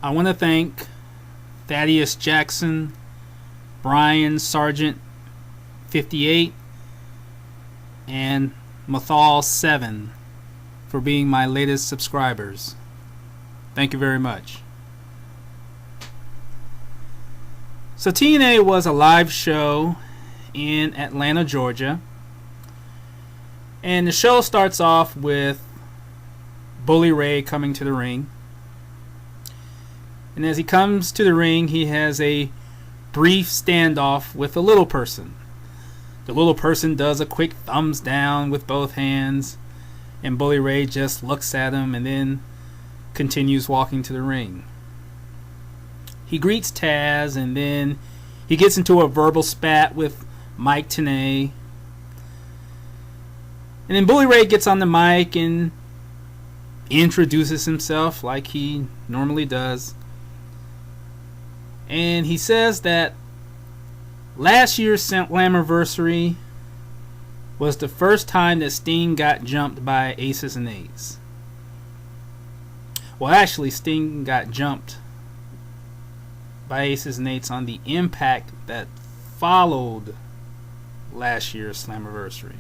I want to thank Thaddeus Jackson, Brian Sargent 58, and Mathal 7 for being my latest subscribers. Thank you very much. So TNA was a live show in Atlanta, Georgia. And the show starts off with Bully Ray coming to the ring. And as he comes to the ring, he has a brief standoff with a little person. The little person does a quick thumbs down with both hands, and Bully Ray just looks at him and then continues walking to the ring. He greets Taz, and then he gets into a verbal spat with Mike Tenay. And then Bully Ray gets on the mic and introduces himself like he normally does. And he says that last year's Slammiversary was the first time that Sting got jumped by Aces and Eights. Well, actually, Sting got jumped by Aces and Eights on the Impact that followed last year's Slammiversary.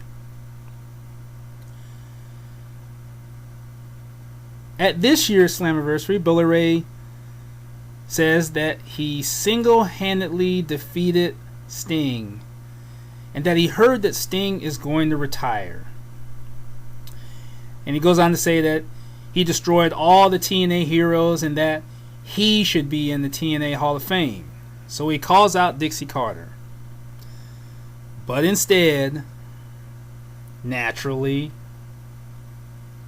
At this year's Slammiversary, Bully Ray says that he single-handedly defeated Sting and that he heard that Sting is going to retire. And he goes on to say that he destroyed all the TNA heroes and that he should be in the TNA Hall of Fame. So he calls out Dixie Carter. But instead, naturally,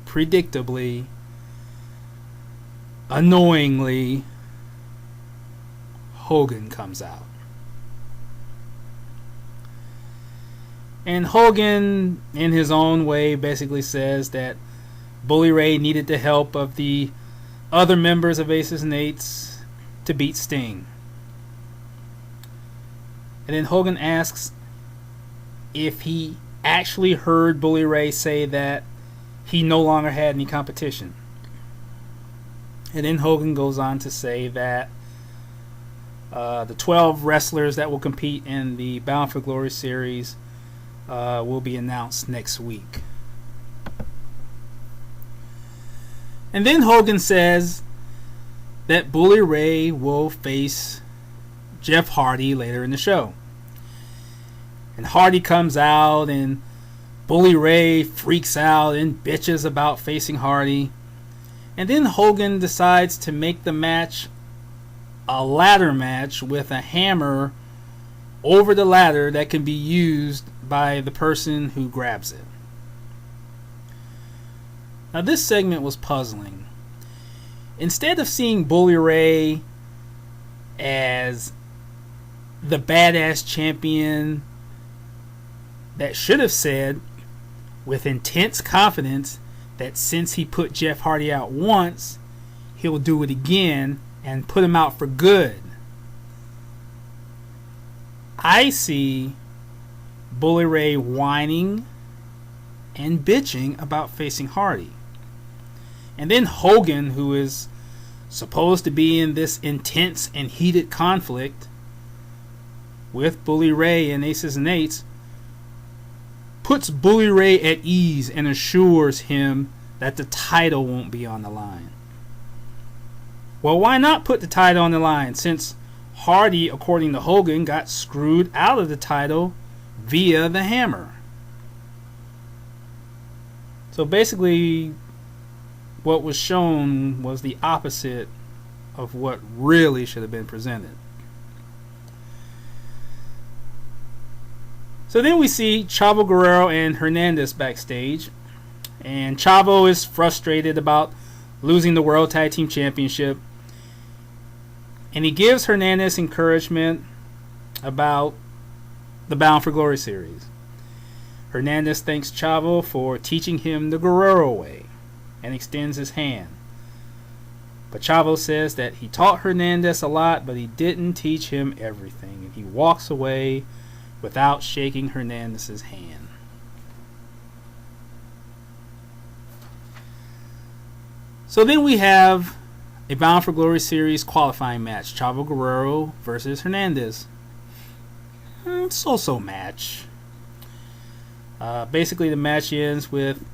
predictably, annoyingly, Hogan comes out. And Hogan, in his own way, basically says that Bully Ray needed the help of the other members of Aces and Eights to beat Sting. And then Hogan asks if he actually heard Bully Ray say that he no longer had any competition. And then Hogan goes on to say that the 12 wrestlers that will compete in the Bound for Glory series will be announced next week. And then Hogan says that Bully Ray will face Jeff Hardy later in the show. And Hardy comes out and Bully Ray freaks out and bitches about facing Hardy. And then Hogan decides to make the match a ladder match with a hammer over the ladder that can be used by the person who grabs it. Now this segment was puzzling. Instead of seeing Bully Ray as the badass champion that should have said with intense confidence that since he put Jeff Hardy out once, he'll do it again and put him out for good, I see Bully Ray whining and bitching about facing Hardy. And then Hogan, who is supposed to be in this intense and heated conflict with Bully Ray and Aces and Eights, puts Bully Ray at ease and assures him that the title won't be on the line. Well, why not put the title on the line, since Hardy, according to Hogan, got screwed out of the title via the hammer? So basically, what was shown was the opposite of what really should have been presented. So then we see Chavo Guerrero and Hernandez backstage. And Chavo is frustrated about losing the World Tag Team Championship. And he gives Hernandez encouragement about the Bound for Glory series. Hernandez thanks Chavo for teaching him the Guerrero way and extends his hand. But Chavo says that he taught Hernandez a lot, but he didn't teach him everything. And he walks away without shaking Hernandez's hand. So then we have a Bound for Glory series qualifying match. Chavo Guerrero versus Hernandez. So-so match. Basically, the match ends with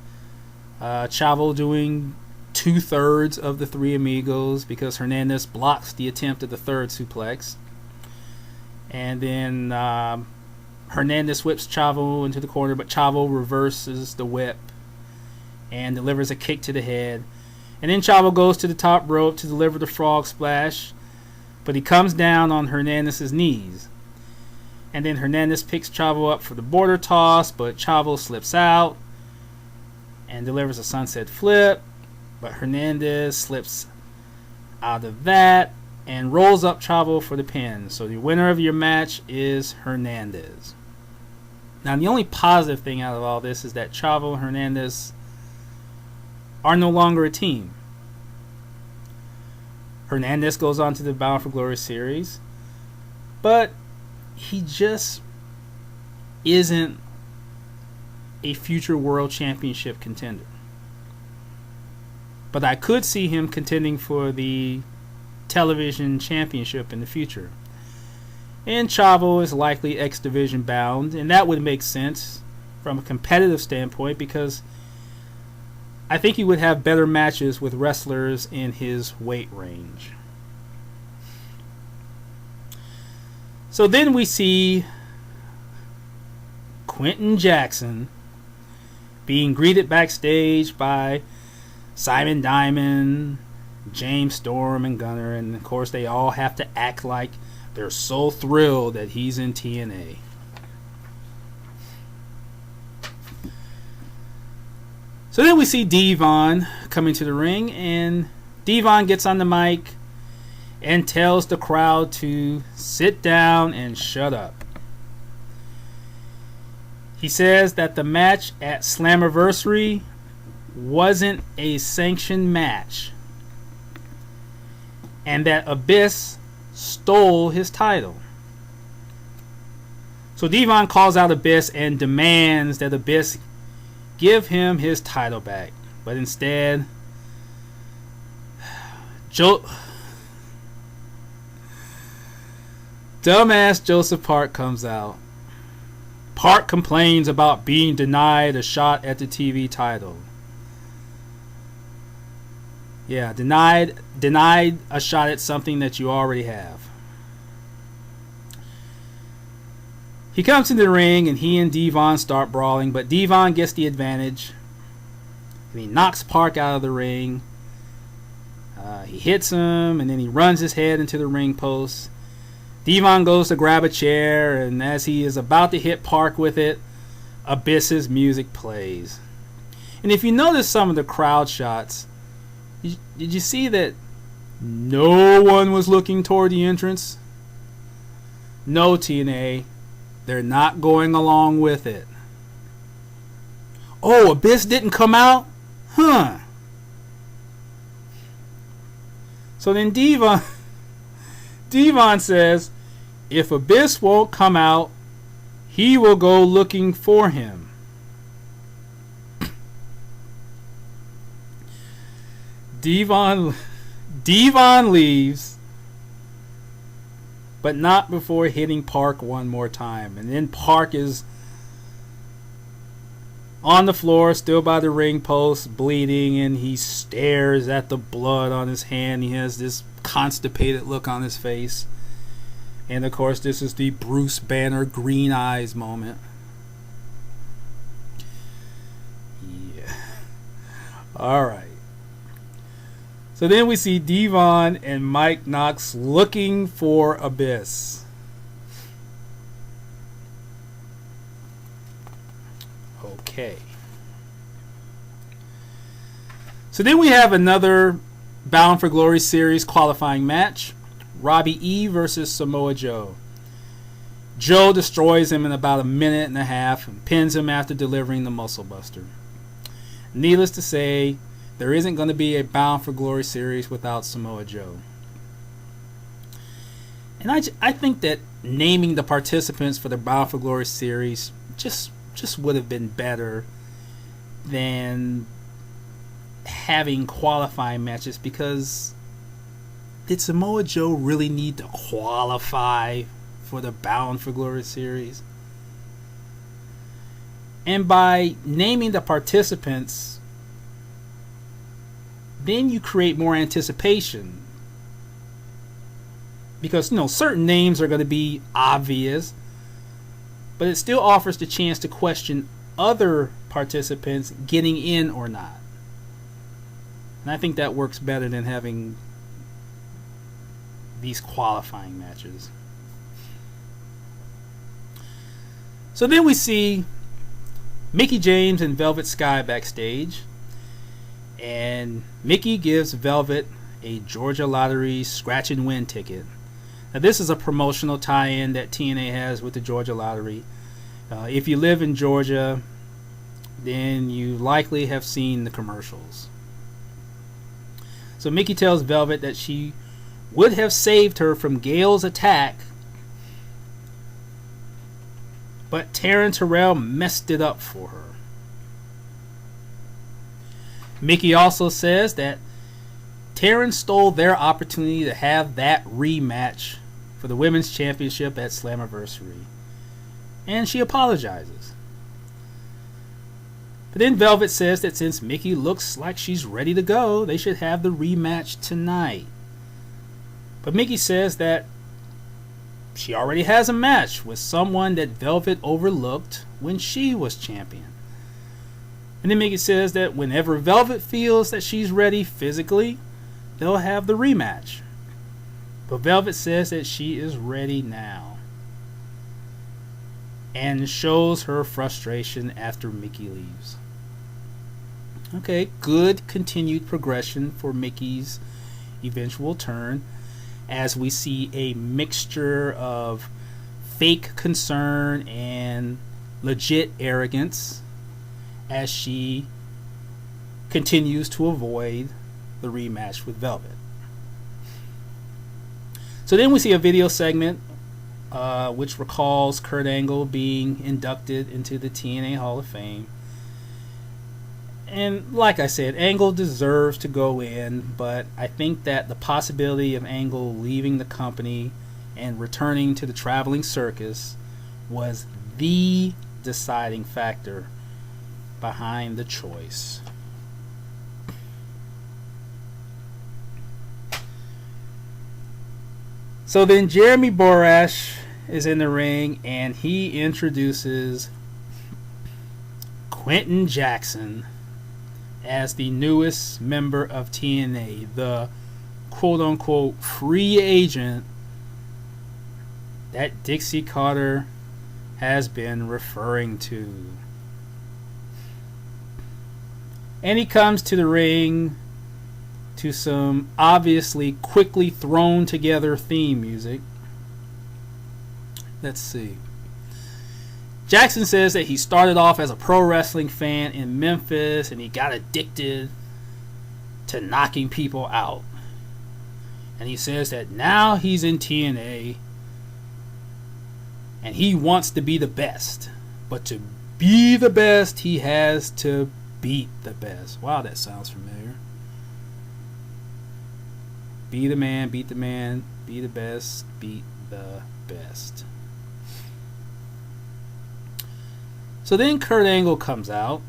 Chavo doing 2/3 of the Three Amigos because Hernandez blocks the attempt at the third suplex. And then Hernandez whips Chavo into the corner, but Chavo reverses the whip and delivers a kick to the head. And then Chavo goes to the top rope to deliver the frog splash, but he comes down on Hernandez's knees. And then Hernandez picks Chavo up for the border toss, but Chavo slips out and delivers a sunset flip. But Hernandez slips out of that and rolls up Chavo for the pin. So the winner of your match is Hernandez. Now, the only positive thing out of all this is that Chavo and Hernandez are no longer a team. Hernandez goes on to the Bound for Glory series, but he just isn't a future world championship contender. But I could see him contending for the television championship in the future. And Chavo is likely X Division bound, and that would make sense from a competitive standpoint because I think he would have better matches with wrestlers in his weight range. So then we see Quentin Jackson being greeted backstage by Simon Diamond, James Storm, and Gunner, and of course they all have to act like they're so thrilled that he's in TNA. So then we see Devon coming to the ring, and Devon gets on the mic and tells the crowd to sit down and shut up. He says that the match at Slammiversary wasn't a sanctioned match and that Abyss stole his title. So Devon calls out Abyss and demands that Abyss give him his title back. But instead, dumbass Joseph Park comes out. Park complains about being denied a shot at the TV title. Yeah, denied a shot at something that you already have. He comes into the ring and he and Devon start brawling, but Devon gets the advantage. And he knocks Park out of the ring. He hits him and then he runs his head into the ring post. Devon goes to grab a chair, and as he is about to hit Park with it, Abyss's music plays. And if you notice some of the crowd shots, did you see that no one was looking toward the entrance? No, TNA. They're not going along with it. Oh, Abyss didn't come out? Huh. So then Devon says, if Abyss won't come out, he will go looking for him. Devon leaves, but not before hitting Park one more time. And then Park is on the floor, still by the ring post, bleeding, and he stares at the blood on his hand. He has this constipated look on his face. And of course, this is the Bruce Banner green eyes moment. Yeah. Alright. So then we see Devon and Mike Knox looking for Abyss. Okay. So then we have another Bound for Glory series qualifying match. Robbie E versus Samoa Joe. Joe destroys him in about a minute and a half and pins him after delivering the Muscle Buster. Needless to say, there isn't going to be a Bound for Glory series without Samoa Joe. And I think that naming the participants for the Bound for Glory series just would have been better than having qualifying matches, because did Samoa Joe really need to qualify for the Bound for Glory series? And by naming the participants, then you create more anticipation. Because, certain names are going to be obvious, but it still offers the chance to question other participants getting in or not. And I think that works better than having these qualifying matches. So then we see Mickie James and Velvet Sky backstage, and Mickie gives Velvet a Georgia Lottery scratch and win ticket. Now this is a promotional tie-in that TNA has with the Georgia Lottery. If you live in Georgia, then you likely have seen the commercials. So Mickie tells Velvet that she would have saved her from Gail's attack, but Taryn Terrell messed it up for her. Mickie also says that Taryn stole their opportunity to have that rematch for the Women's Championship at Slammiversary, and she apologizes. But then Velvet says that since Mickie looks like she's ready to go, they should have the rematch tonight. But Mickie says that she already has a match with someone that Velvet overlooked when she was champion. And then Mickie says that whenever Velvet feels that she's ready physically, they'll have the rematch. But Velvet says that she is ready now, and shows her frustration after Mickie leaves. Okay, good continued progression for Mickie's eventual turn, as we see a mixture of fake concern and legit arrogance as she continues to avoid the rematch with Velvet. So then we see a video segment which recalls Kurt Angle being inducted into the TNA Hall of Fame. And like I said, Angle deserves to go in, but I think that the possibility of Angle leaving the company and returning to the traveling circus was the deciding factor behind the choice. So then Jeremy Borash is in the ring, and he introduces Quentin Jackson as the newest member of TNA, the quote-unquote free agent that Dixie Carter has been referring to. And he comes to the ring to some obviously quickly thrown together theme music. Let's see. Jackson says that he started off as a pro wrestling fan in Memphis and he got addicted to knocking people out. And he says that now he's in TNA and he wants to be the best. But to be the best, he has to beat the best. Wow, that sounds familiar. Be the man, beat the man, be the best, beat the best. So then Kurt Angle comes out,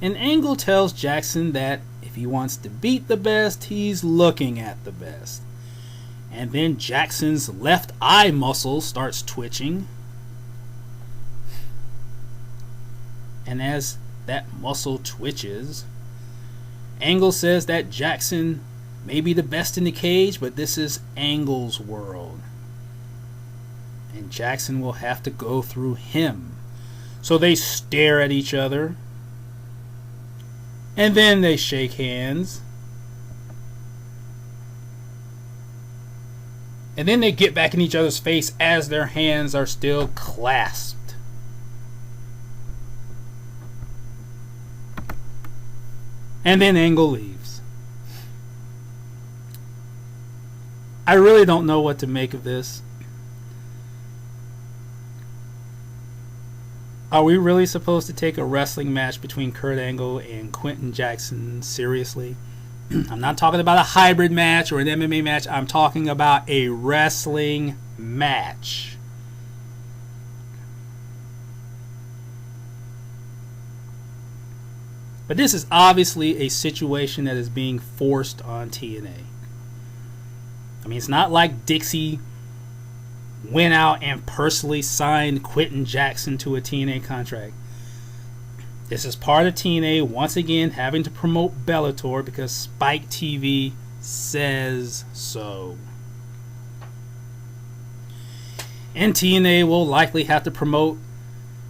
and Angle tells Jackson that if he wants to beat the best, he's looking at the best. And then Jackson's left eye muscle starts twitching. And as that muscle twitches, Angle says that Jackson may be the best in the cage, but this is Angle's world. And Jackson will have to go through him. So they stare at each other. And then they shake hands. And then they get back in each other's face as their hands are still clasped. And then Angle leaves. I really don't know what to make of this. Are we really supposed to take a wrestling match between Kurt Angle and Quentin Jackson seriously? I'm not talking about a hybrid match or an MMA match. I'm talking about a wrestling match. But this is obviously a situation that is being forced on TNA. I mean, it's not like Dixie went out and personally signed Quentin Jackson to a TNA contract. This is part of TNA once again having to promote Bellator because Spike TV says so. And TNA will likely have to promote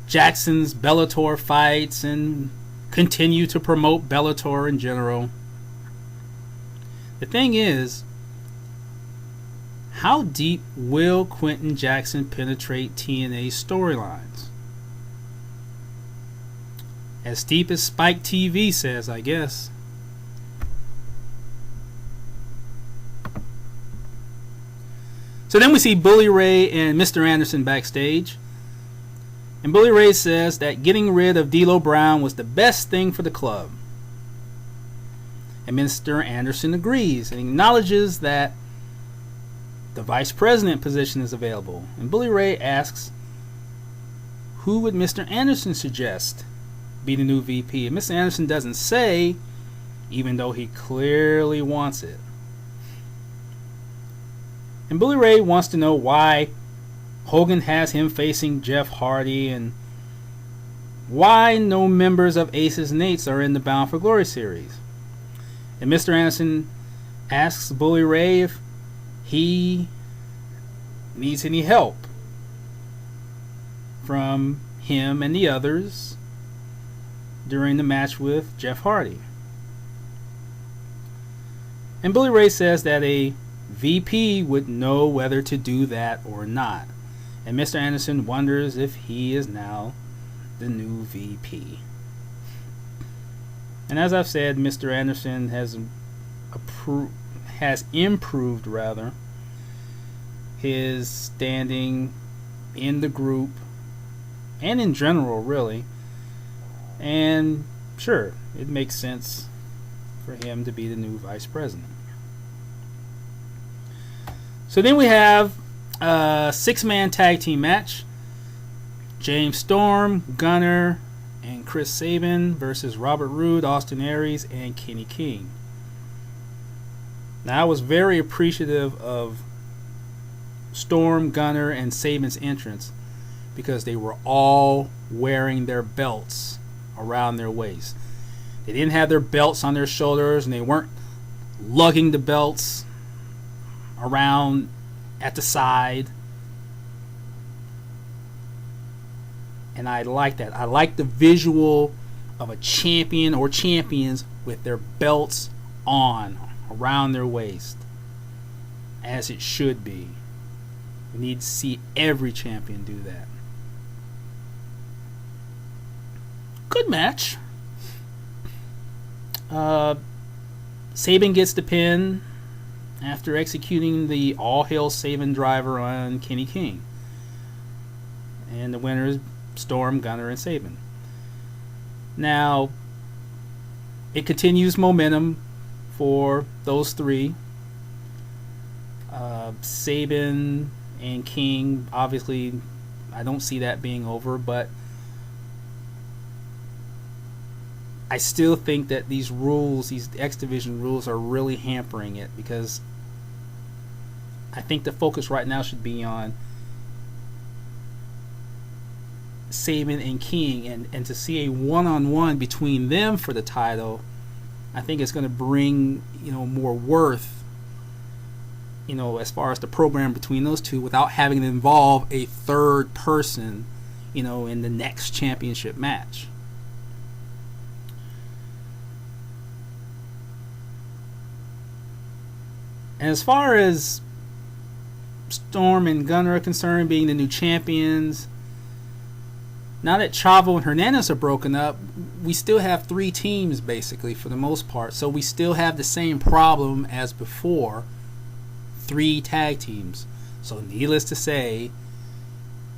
Jackson's Bellator fights and continue to promote Bellator in general. The thing is, how deep will Quentin Jackson penetrate TNA's storylines? As deep as Spike TV says, I guess. So then we see Bully Ray and Mr. Anderson backstage. And Bully Ray says that getting rid of D'Lo Brown was the best thing for the club. And Mr. Anderson agrees and acknowledges that the vice president position is available. And Bully Ray asks, who would Mr. Anderson suggest be the new VP? And Mr. Anderson doesn't say, even though he clearly wants it. And Bully Ray wants to know why Hogan has him facing Jeff Hardy and why no members of Aces and Eights are in the Bound for Glory series. And Mr. Anderson asks Bully Ray if he needs any help from him and the others during the match with Jeff Hardy. And Bully Ray says that a VP would know whether to do that or not. And Mr. Anderson wonders if he is now the new VP. And as I've said, Mr. Anderson has improved his standing in the group and in general, really. And sure, it makes sense for him to be the new vice president. So then we have a 6-man tag team match. James Storm, Gunner, and Chris Sabin versus Robert Roode, Austin Aries, and Kenny King. Now, I was very appreciative of Storm, Gunner, and Sabin's entrance because they were all wearing their belts around their waist. They didn't have their belts on their shoulders, and they weren't lugging the belts around at the side. And I like that. I like the visual of a champion or champions with their belts on around their waist, as it should be. We need to see every champion do that. Good match. Sabin gets the pin after executing the All Hail Sabin driver on Kenny King. And the winner is Storm, Gunner, and Sabin. Now, it continues momentum for those three. Sabin and King, obviously, I don't see that being over, but I still think that these rules, these X Division rules, are really hampering it, because I think the focus right now should be on Sabin and King, and to see a one-on-one between them for the title, I think it's going to bring, more worth, as far as the program between those two, without having to involve a third person, in the next championship match. And as far as Storm and Gunner are concerned, being the new champions, now that Chavo and Hernandez are broken up, we still have 3 teams basically for the most part. So we still have the same problem as before, 3 tag teams. So needless to say,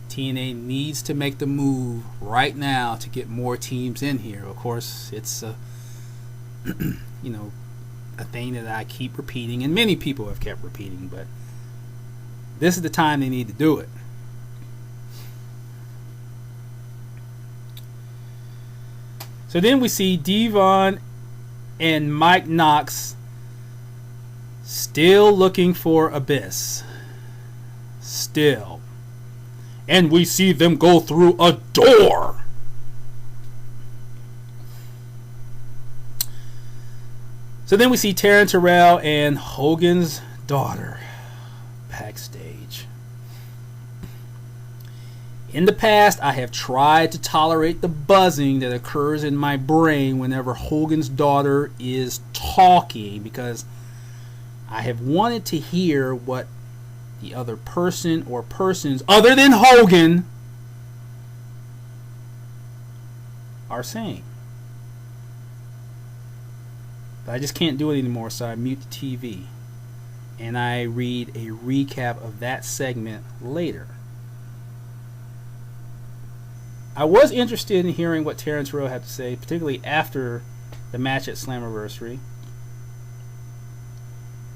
TNA needs to make the move right now to get more teams in here. Of course, it's a thing that I keep repeating, and many people have kept repeating, but this is the time they need to do it. So then we see Devon and Mike Knox still looking for Abyss. Still. And we see them go through a door. So then we see Taryn Terrell and Hogan's daughter backstage. In the past, I have tried to tolerate the buzzing that occurs in my brain whenever Hogan's daughter is talking, because I have wanted to hear what the other person or persons other than Hogan are saying. But I just can't do it anymore, so I mute the TV. And I read a recap of that segment later. I was interested in hearing what Taryn Terrell had to say, particularly after the match at Slammiversary.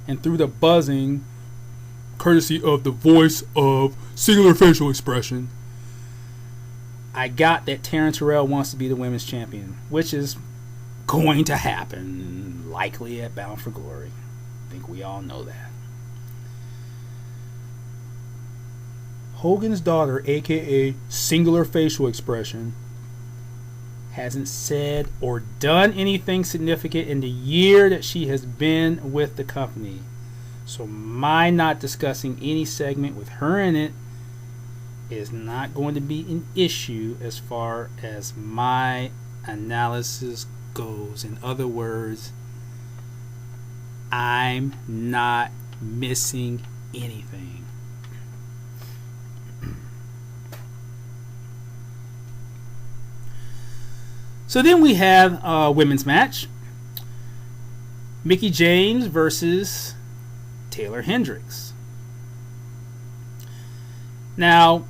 And through the buzzing, courtesy of the voice of singular facial expression, I got that Taryn Terrell wants to be the women's champion, which is going to happen, likely at Bound for Glory. I think we all know that. Hogan's daughter, aka singular facial expression, hasn't said or done anything significant in the year that she has been with the company. So my not discussing any segment with her in it is not going to be an issue as far as my analysis goes. In other words, I'm not missing anything. So then we have a women's match. Mickie James versus Taylor Hendricks. Now,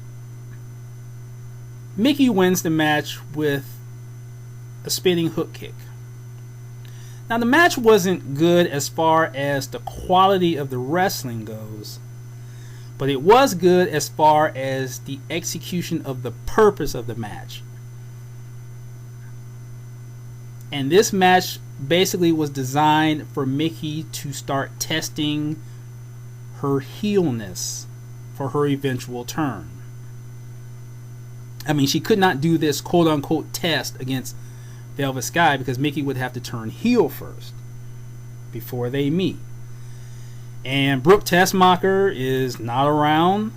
Mickie wins the match with a spinning hook kick. Now, the match wasn't good as far as the quality of the wrestling goes, but it was good as far as the execution of the purpose of the match. And this match basically was designed for Mickie to start testing her heelness for her eventual turn. I mean, she could not do this quote-unquote test against Velvet Sky because Mickie would have to turn heel first before they meet. And Brooke Tessmacher is not around,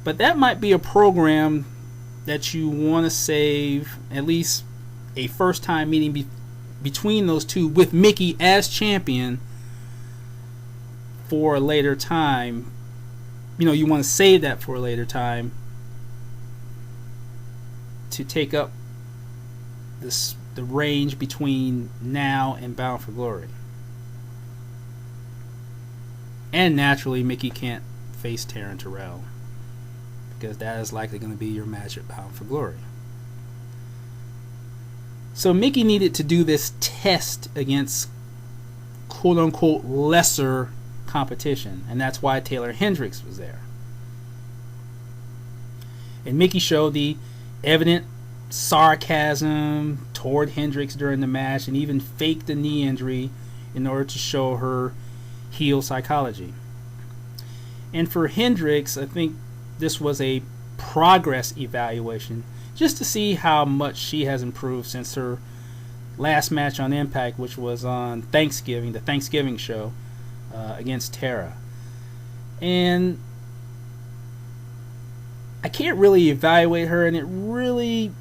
but that might be a program that you want to save at least a first time meeting between those two with Mickie as champion for a later time. You know, you want to save that for a later time to take up the range between now and Bound for Glory. And naturally, Mickie can't face Taryn Terrell because that is likely going to be your match at Bound for Glory. So Mickie needed to do this test against quote-unquote lesser competition, and that's why Taylor Hendricks was there. And Mickie showed the evident sarcasm toward Hendricks during the match and even faked a knee injury in order to show her heel psychology. And for Hendricks, I think this was a progress evaluation just to see how much she has improved since her last match on Impact, which was on Thanksgiving, the Thanksgiving show against Tara. And I can't really evaluate her, and it really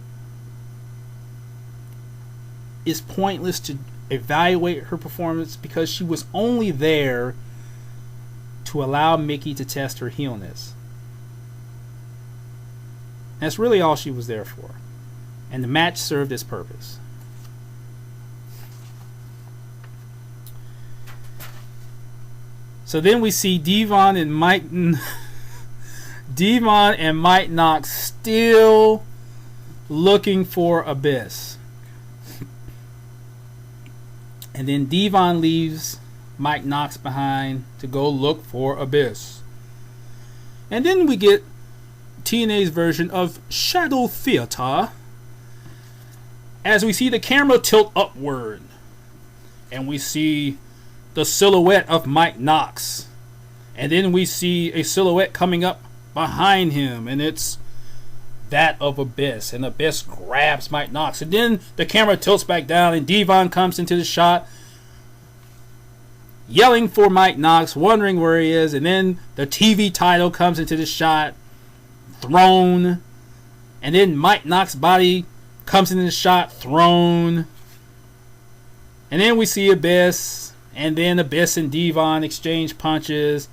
is pointless to evaluate her performance because she was only there to allow Mickie to test her heelness. That's really all she was there for. And the match served its purpose. So then we see Devon and Mike Knox still looking for Abyss. And then Devon leaves Mike Knox behind to go look for Abyss. And then we get TNA's version of Shadow Theater as we see the camera tilt upward and we see the silhouette of Mike Knox, and then we see a silhouette coming up behind him, and it's that of Abyss, and Abyss grabs Mike Knox, and then the camera tilts back down and Devon comes into the shot yelling for Mike Knox, wondering where he is, and then the TV title comes into the shot, thrown, and then Mike Knox's body comes into the shot, thrown, and then we see Abyss, and then Abyss and Devon exchange punches,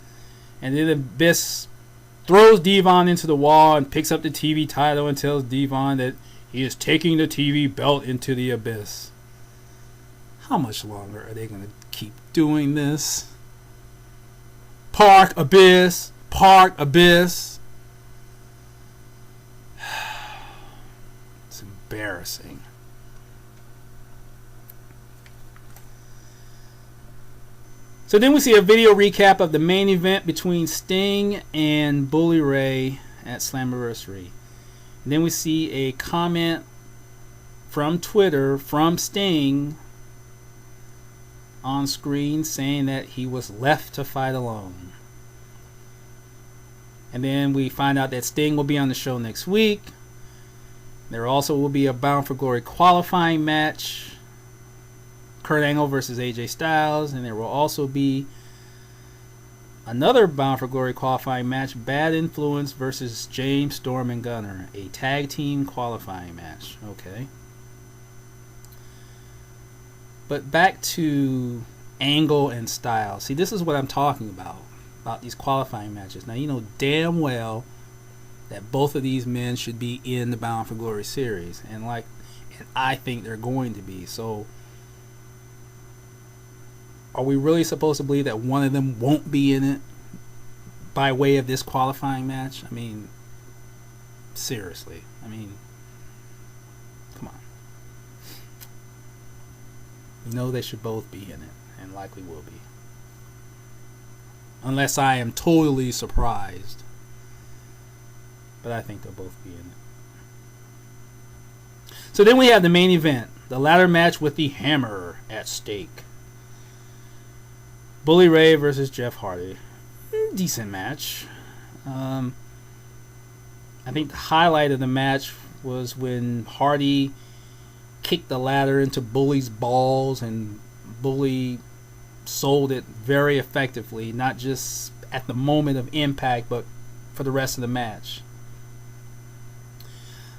and then Abyss throws Devon into the wall and picks up the TV title and tells Devon that he is taking the TV belt into the Abyss. How much longer are they going to keep doing this? Park Abyss. Park Abyss. It's embarrassing. So then we see a video recap of the main event between Sting and Bully Ray at Slammiversary. And then we see a comment from Twitter from Sting on screen saying that he was left to fight alone. And then we find out that Sting will be on the show next week. There also will be a Bound for Glory qualifying match, Kurt Angle versus AJ Styles, and there will also be another Bound for Glory qualifying match, Bad Influence versus James Storm and Gunner, a tag team qualifying match. Okay. But back to Angle and Styles. See, this is what I'm talking about these qualifying matches. Now, you know damn well that both of these men should be in the Bound for Glory series, and I think they're going to be. So are we really supposed to believe that one of them won't be in it by way of this qualifying match? I mean, seriously. I mean, come on. You know they should both be in it, and likely will be. Unless I am totally surprised. But I think they'll both be in it. So then we have the main event, the ladder match with the Hammer at stake. Bully Ray versus Jeff Hardy. Decent match. I think the highlight of the match was when Hardy kicked the ladder into Bully's balls, and Bully sold it very effectively, not just at the moment of impact, but for the rest of the match.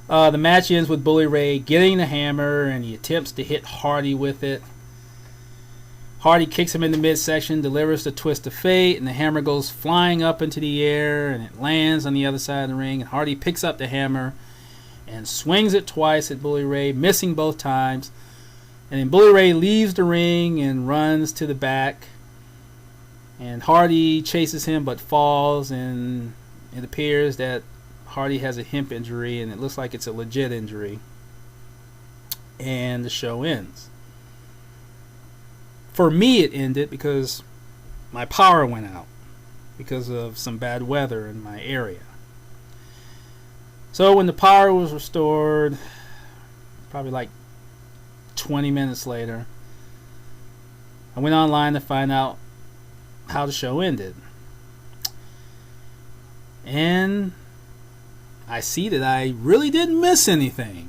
The match ends with Bully Ray getting the hammer, and he attempts to hit Hardy with it. Hardy kicks him in the midsection, delivers the twist of fate, and the hammer goes flying up into the air, and it lands on the other side of the ring. And Hardy picks up the hammer and swings it twice at Bully Ray, missing both times. And then Bully Ray leaves the ring and runs to the back. And Hardy chases him but falls, and it appears that Hardy has a hip injury, and it looks like it's a legit injury. And the show ends. For me, it ended because my power went out because of some bad weather in my area. So when the power was restored, probably like 20 minutes later, I went online to find out how the show ended. And I see that I really didn't miss anything.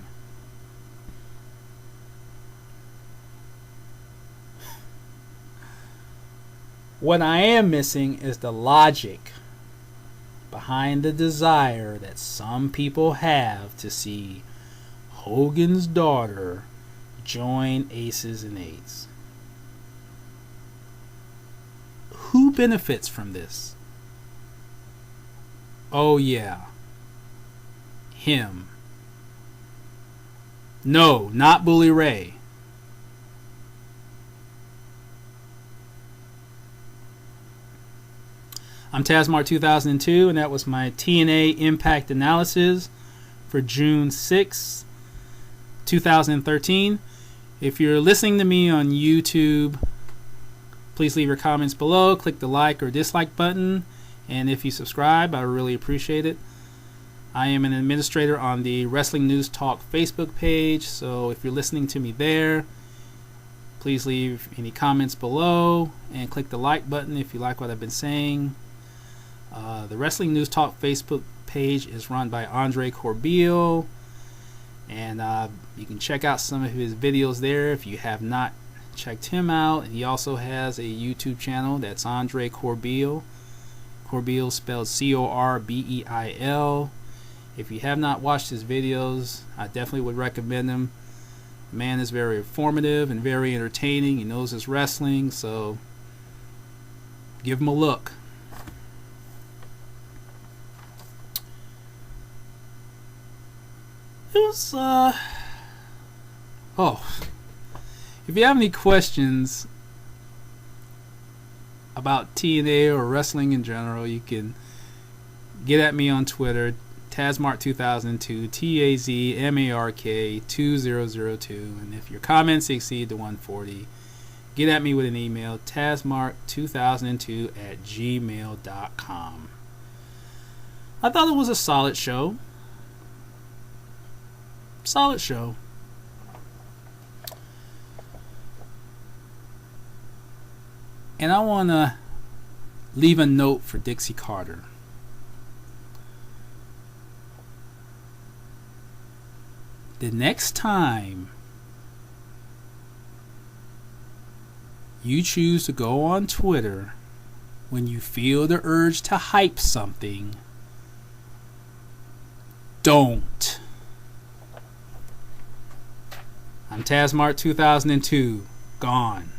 What I am missing is the logic behind the desire that some people have to see Hogan's daughter join Aces and Eights. Who benefits from this? Oh yeah, him. No, not Bully Ray. I'm Tazmar 2002, and that was my TNA Impact Analysis for June 6, 2013. If you're listening to me on YouTube, Please leave your comments below. Click the like or dislike button. And if you subscribe, I would really appreciate it. I am an administrator on the Wrestling News Talk Facebook page, so if you're listening to me there, please leave any comments below and click the like button if you like what I've been saying. The Wrestling News Talk Facebook page is run by Andre Corbeil, and you can check out some of his videos there if you have not checked him out. He also has a YouTube channel that's Andre Corbeil. Corbeil spelled Corbeil. If you have not watched his videos, I definitely would recommend them. The man is very informative and very entertaining. He knows his wrestling, so give him a look. It was if you have any questions about TNA or wrestling in general, you can get at me on Twitter, Tazmark2002, TAZMARK2002, and if your comments exceed the 140, get at me with an email, Tazmark2002@gmail.com. I thought it was a solid show. Solid show. And I want to leave a note for Dixie Carter. The next time you choose to go on Twitter when you feel the urge to hype something, don't. I'm Tazmark2002. Gone.